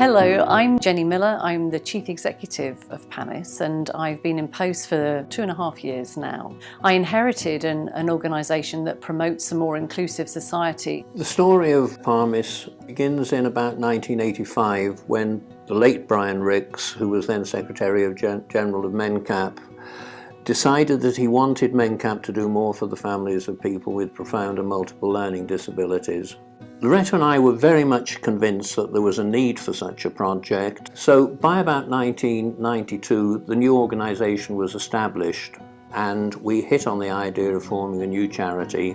Hello, I'm Jenny Miller. I'm the Chief Executive of PAMIS and I've been in post for 2.5 years now. I inherited an organisation that promotes a more inclusive society. The story of PAMIS begins in about 1985 when the late Brian Ricks, who was then Secretary of General of MenCap, decided that he wanted MenCap to do more for the families of people with profound and multiple learning disabilities. Loretta and I were very much convinced that there was a need for such a project. So by about 1992, the new organisation was established and we hit on the idea of forming a new charity,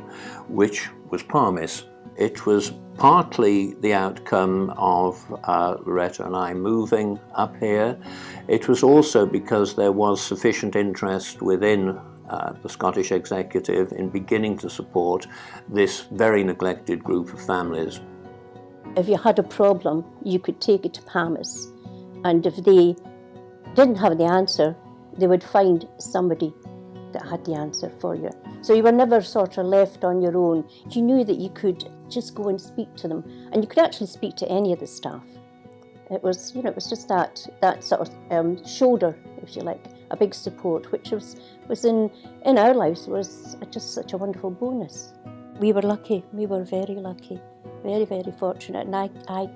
which was PAMIS. It was partly the outcome of Loretta and I moving up here. It was also because there was sufficient interest within the Scottish Executive in beginning to support this very neglected group of families. If you had a problem, you could take it to PAMIS, and if they didn't have the answer, they would find somebody that had the answer for you. So you were never sort of left on your own. You knew that you could just go and speak to them, and you could actually speak to any of the staff. It was, it was just that sort of shoulder, if you like, a big support, which was in our lives was just such a wonderful bonus. We were lucky. We were very lucky, very, very fortunate. And I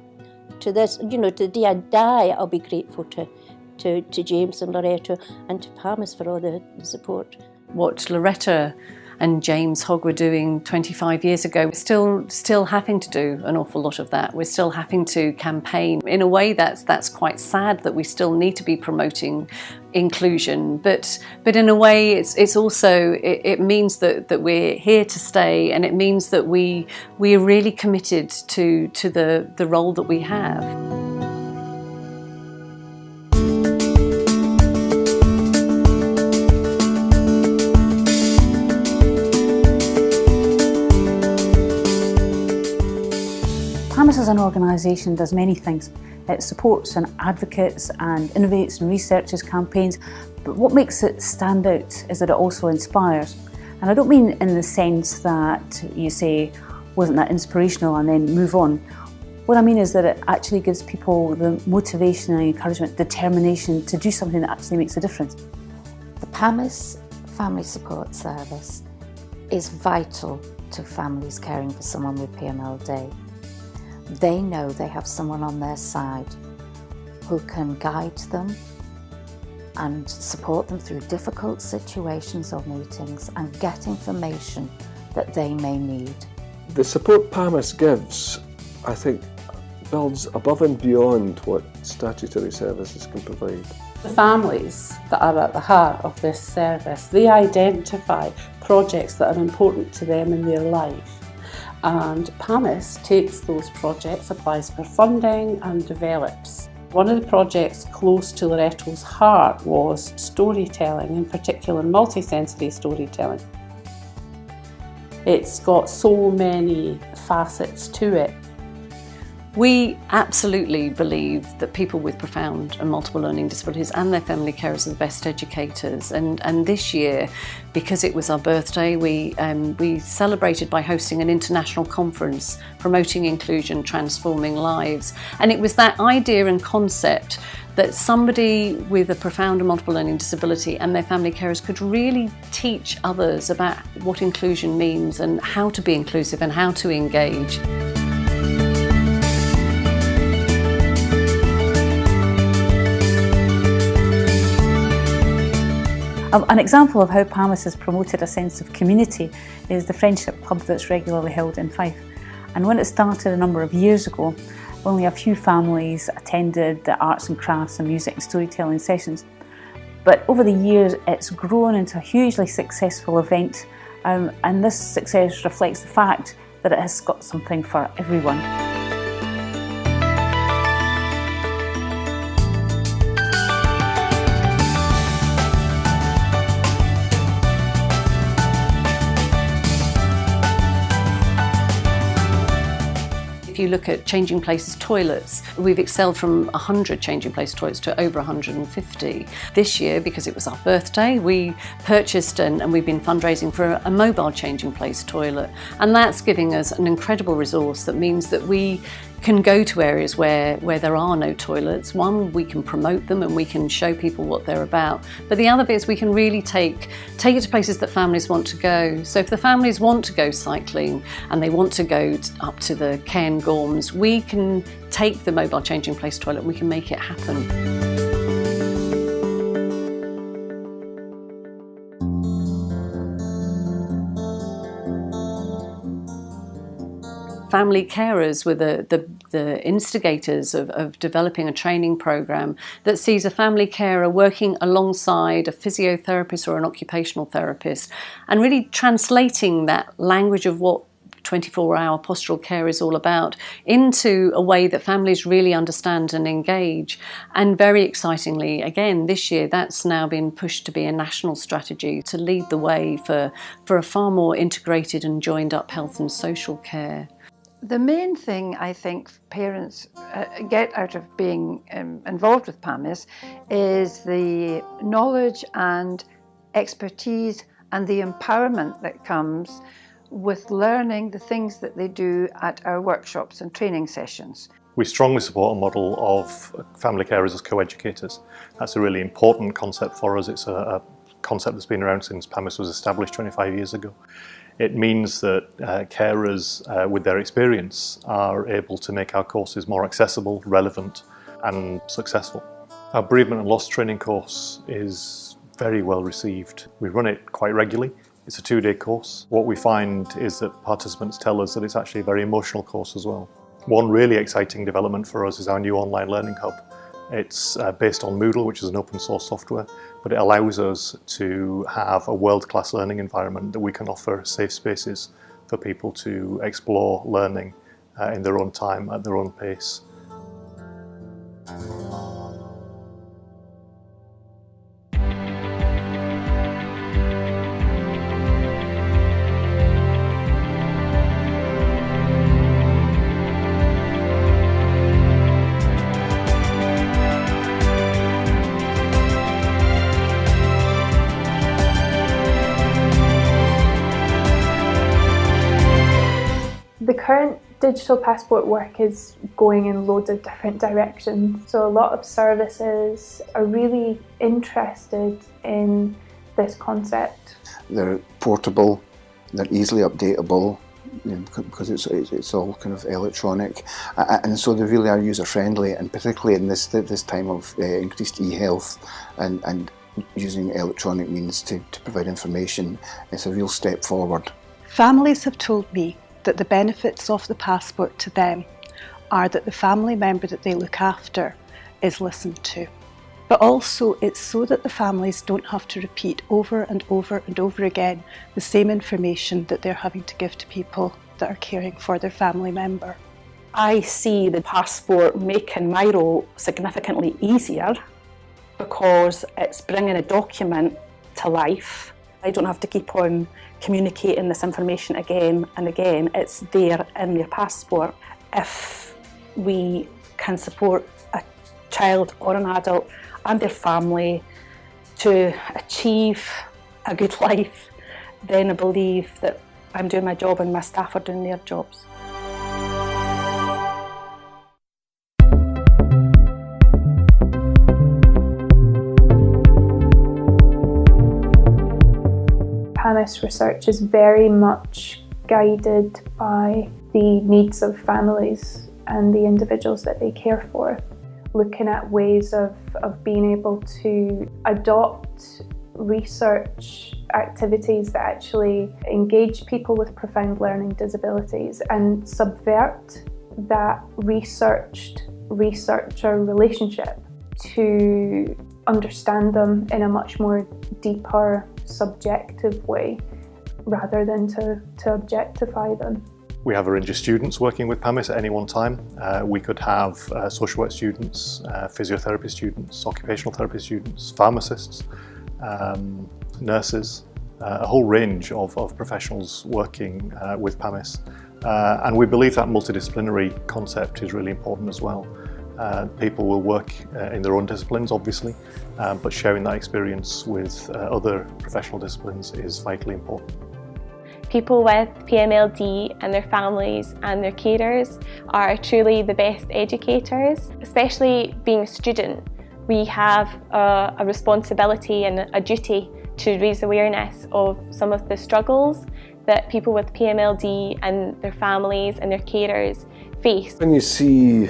to this, to the day I die, I'll be grateful to James and Loretta and to PAMIS for all the support. What Loretta and James Hogg were doing 25 years ago, we're still having to do an awful lot of that. We're still having to campaign. In a way, that's quite sad that we still need to be promoting inclusion, but in a way, it's also it means that we're here to stay, and it means that we are really committed to the role that we have. PAMIS as an organisation does many things. It supports and advocates and innovates and researches campaigns, but what makes it stand out is that it also inspires. And I don't mean in the sense that you say, wasn't that inspirational, and then move on. What I mean is that it actually gives people the motivation and encouragement, determination to do something that actually makes a difference. The PAMIS Family Support Service is vital to families caring for someone with PMLD. They know they have someone on their side who can guide them and support them through difficult situations or meetings and get information that they may need. The support PAMIS gives, I think, builds above and beyond what statutory services can provide. The families that are at the heart of this service, they identify projects that are important to them in their life. And PAMIS takes those projects, applies for funding and develops. One of the projects close to Loretta's heart was storytelling, in particular multisensory storytelling. It's got so many facets to it. We absolutely believe that people with profound and multiple learning disabilities and their family carers are the best educators. And this year, because it was our birthday, we celebrated by hosting an international conference promoting inclusion, transforming lives. And it was that idea and concept that somebody with a profound and multiple learning disability and their family carers could really teach others about what inclusion means and how to be inclusive and how to engage. An example of how PAMIS has promoted a sense of community is the Friendship Club that's regularly held in Fife. And when it started a number of years ago, only a few families attended the arts and crafts and music and storytelling sessions. But over the years, it's grown into a hugely successful event, and this success reflects the fact that it has got something for everyone. If you look at changing places toilets, we've excelled from 100 changing place toilets to over 150. This year, because it was our birthday, we purchased and we've been fundraising for a mobile changing place toilet. And that's giving us an incredible resource that means that we can go to areas where there are no toilets. One, we can promote them and we can show people what they're about. But the other bit is we can really take it to places that families want to go. So if the families want to go cycling and they want to go up to the Cairn Gorms, we can take the mobile changing place toilet and we can make it happen. Family carers were the instigators of developing a training program that sees a family carer working alongside a physiotherapist or an occupational therapist and really translating that language of what 24-hour postural care is all about into a way that families really understand and engage. And very excitingly, again, this year, that's now been pushed to be a national strategy to lead the way for a far more integrated and joined up health and social care. The main thing I think parents get out of being involved with PAMIS is the knowledge and expertise and the empowerment that comes with learning the things that they do at our workshops and training sessions. We strongly support a model of family carers as co-educators. That's a really important concept for us. It's a concept that's been around since PAMIS was established 25 years ago. It means that carers with their experience are able to make our courses more accessible, relevant and successful. Our bereavement and loss training course is very well received. We run it quite regularly. It's a 2-day course. What we find is that participants tell us that it's actually a very emotional course as well. One really exciting development for us is our new online learning hub. It's based on Moodle, which is an open source software, but it allows us to have a world-class learning environment that we can offer safe spaces for people to explore learning in their own time, at their own pace. The current digital passport work is going in loads of different directions. So a lot of services are really interested in this concept. They're portable, they're easily updatable, because it's all kind of electronic, and so they really are user friendly, and particularly in this time of increased e-health and using electronic means to provide information, it's a real step forward. Families have told me that the benefits of the passport to them are that the family member that they look after is listened to. But also it's so that the families don't have to repeat over and over and over again the same information that they're having to give to people that are caring for their family member. I see the passport making my role significantly easier because it's bringing a document to life. I don't have to keep on communicating this information again and again. It's there in their passport. If we can support a child or an adult and their family to achieve a good life, then I believe that I'm doing my job and my staff are doing their jobs. PAMIS research is very much guided by the needs of families and the individuals that they care for, looking at ways of being able to adopt research activities that actually engage people with profound learning disabilities and subvert that researcher relationship to understand them in a much more deeper, subjective way rather than to objectify them. We have a range of students working with PAMIS at any one time. We could have social work students, physiotherapy students, occupational therapy students, pharmacists, nurses, a whole range of professionals working with PAMIS. And we believe that multidisciplinary concept is really important as well. People will work in their own disciplines, obviously, but sharing that experience with other professional disciplines is vitally important. People with PMLD and their families and their carers are truly the best educators. Especially being a student, we have a responsibility and a duty to raise awareness of some of the struggles that people with PMLD and their families and their carers face. When you see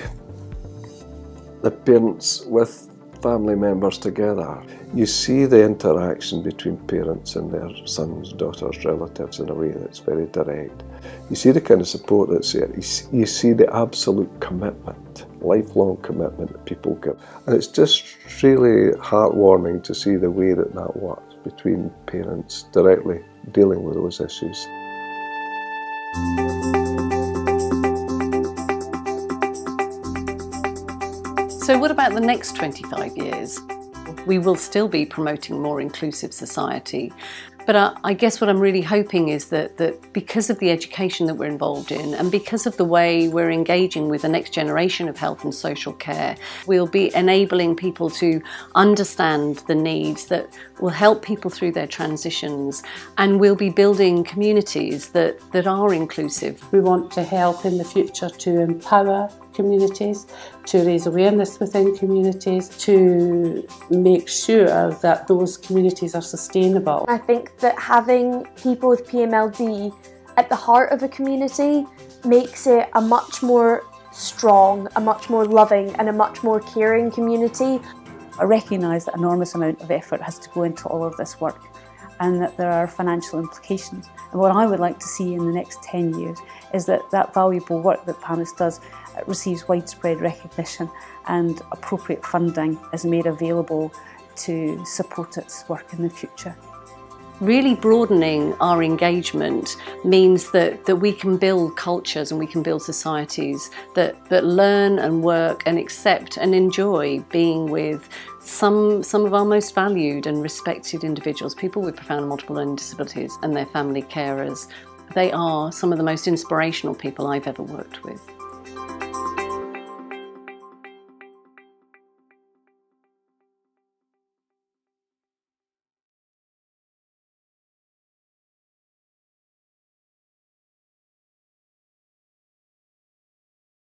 the parents with family members together, you see the interaction between parents and their sons, daughters, relatives in a way that's very direct. You see the kind of support that's there. You see the absolute commitment, lifelong commitment that people give. And it's just really heartwarming to see the way that that works between parents directly dealing with those issues. So what about the next 25 years? We will still be promoting more inclusive society. But I guess what I'm really hoping is that because of the education that we're involved in and because of the way we're engaging with the next generation of health and social care, we'll be enabling people to understand the needs that will help people through their transitions, and we'll be building communities that are inclusive. We want to help in the future to empower communities, to raise awareness within communities, to make sure that those communities are sustainable. I think that having people with PMLD at the heart of a community makes it a much more strong, a much more loving and a much more caring community. I recognise that an enormous amount of effort has to go into all of this work and that there are financial implications. And what I would like to see in the next 10 years is that valuable work that PAMIS does receives widespread recognition and appropriate funding is made available to support its work in the future. Really broadening our engagement means that we can build cultures and we can build societies that learn and work and accept and enjoy being with some of our most valued and respected individuals, people with profound and multiple learning disabilities and their family carers. They are some of the most inspirational people I've ever worked with.